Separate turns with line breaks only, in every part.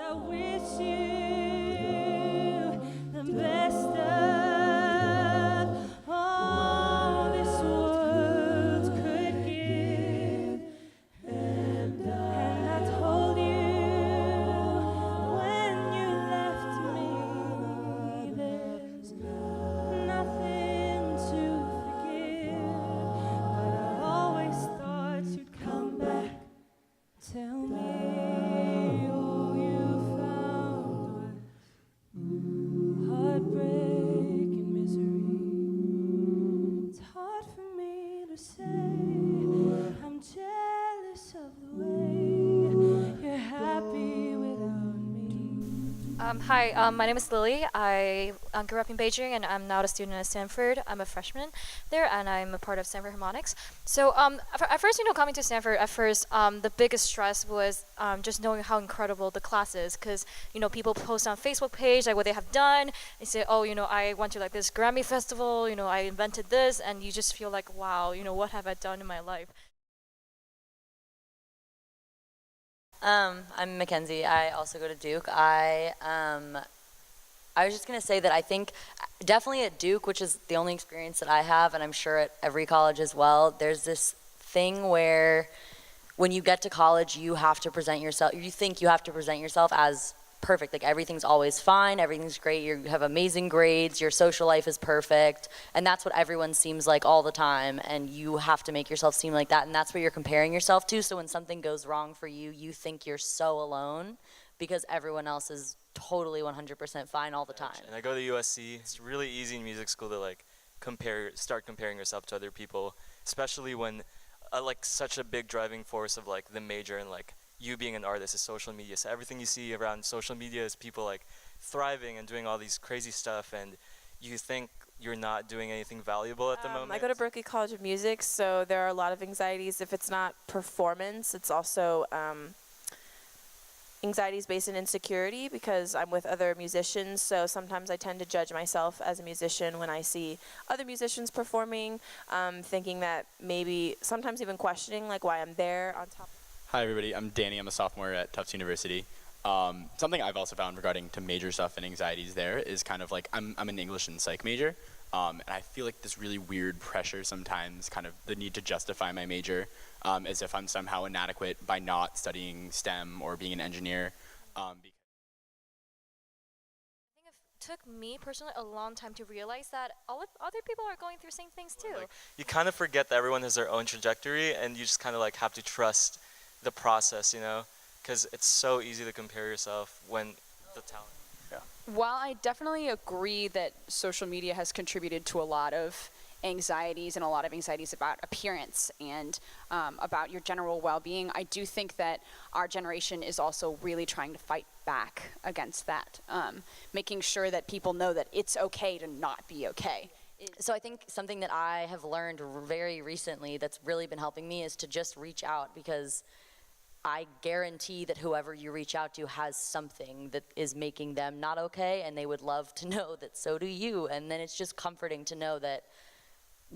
I wish you the best of all this world could give. And I told you when you left me, there's nothing to forgive. But I always thought you'd come back. Tell me all you found was heartbreak and misery. It's hard for me to say. I'm jealous of the way you're happy without me.
Hi, my name is Lily. I grew up in Beijing, and I'm now a student at Stanford. I'm a freshman there, and I'm a part of Stanford Harmonics. So at first, coming to Stanford, the biggest stress was just knowing how incredible the class is, because people post on Facebook page like what they have done. They say, oh, I went to like this Grammy festival. I invented this, and you just feel like, wow, what have I done in my life?
I'm Mackenzie. I also go to Duke. I was just gonna say that I think definitely at Duke, which is the only experience that I have, and I'm sure at every college as well, there's this thing where when you get to college, you have to present yourself, you think you have to present yourself as perfect, like everything's always fine, everything's great, you have amazing grades, your social life is perfect, and that's what everyone seems like all the time, and you have to make yourself seem like that, and that's what you're comparing yourself to. So when something goes wrong for you, you think you're so alone because everyone else is totally 100% fine all the time.
And I go to USC. It's really easy in music school to like start comparing yourself to other people, especially when like such a big driving force of like the major and like you being an artist is social media. So everything you see around social media is people like thriving and doing all these crazy stuff, and you think you're not doing anything valuable at the moment.
I go to Berklee College of Music, so there are a lot of anxieties. If it's not performance, it's also anxieties based in insecurity, because I'm with other musicians, so sometimes I tend to judge myself as a musician when I see other musicians performing, thinking that maybe, sometimes even questioning like why I'm there on top.
Hi everybody, I'm Danny, I'm a sophomore at Tufts University. Something I've also found regarding to major stuff and anxieties there is kind of like, I'm an English and psych major, and I feel like this really weird pressure sometimes, kind of the need to justify my major, as if I'm somehow inadequate by not studying STEM or being an engineer.
I think it took me personally a long time to realize that all of other people are going through the same things too.
Like, you kind of forget that everyone has their own trajectory, and you just kind of like have to trust the process, because it's so easy to compare yourself when the talent.
Yeah.
While I definitely agree that social media has contributed to a lot of anxieties and a lot of anxieties about appearance and about your general well-being, I do think that our generation is also really trying to fight back against that, making sure that people know that it's okay to not be okay.
So I think something that I have learned very recently that's really been helping me is to just reach out, because I guarantee that whoever you reach out to has something that is making them not okay, and they would love to know that so do you. And then it's just comforting to know that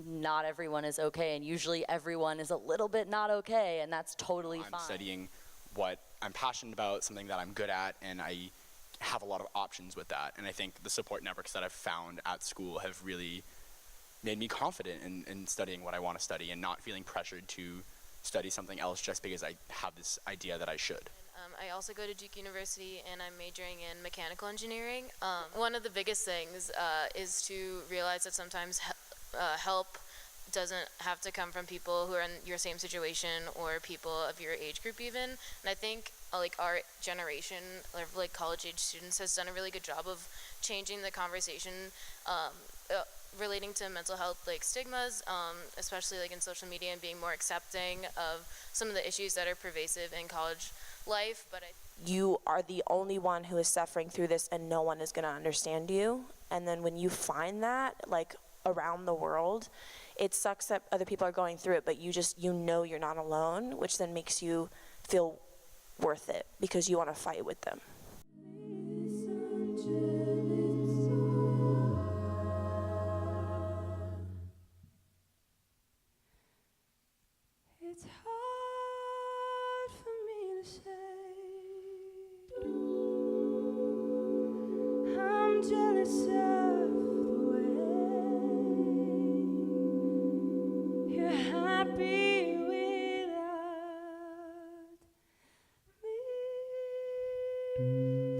not everyone is okay, and usually everyone is a little bit not okay, and that's totally fine.
I'm studying what I'm passionate about, something that I'm good at, and I have a lot of options with that. And I think the support networks that I've found at school have really made me confident in studying what I want to study and not feeling pressured to study something else just because I have this idea that I should.
I also go to Duke University, and I'm majoring in mechanical engineering. One of the biggest things is to realize that sometimes help doesn't have to come from people who are in your same situation or people of your age group even. And I think like our generation of like college age students has done a really good job of changing the conversation relating to mental health like stigmas, especially like in social media, and being more accepting of some of the issues that are pervasive in college life. But
You are the only one who is suffering through this, and no one is going to understand you. And then when you find that, like around the world, it sucks that other people are going through it, but you know you're not alone, which then makes you feel worth it because you want to fight with them.
It's hard for me to say.
do.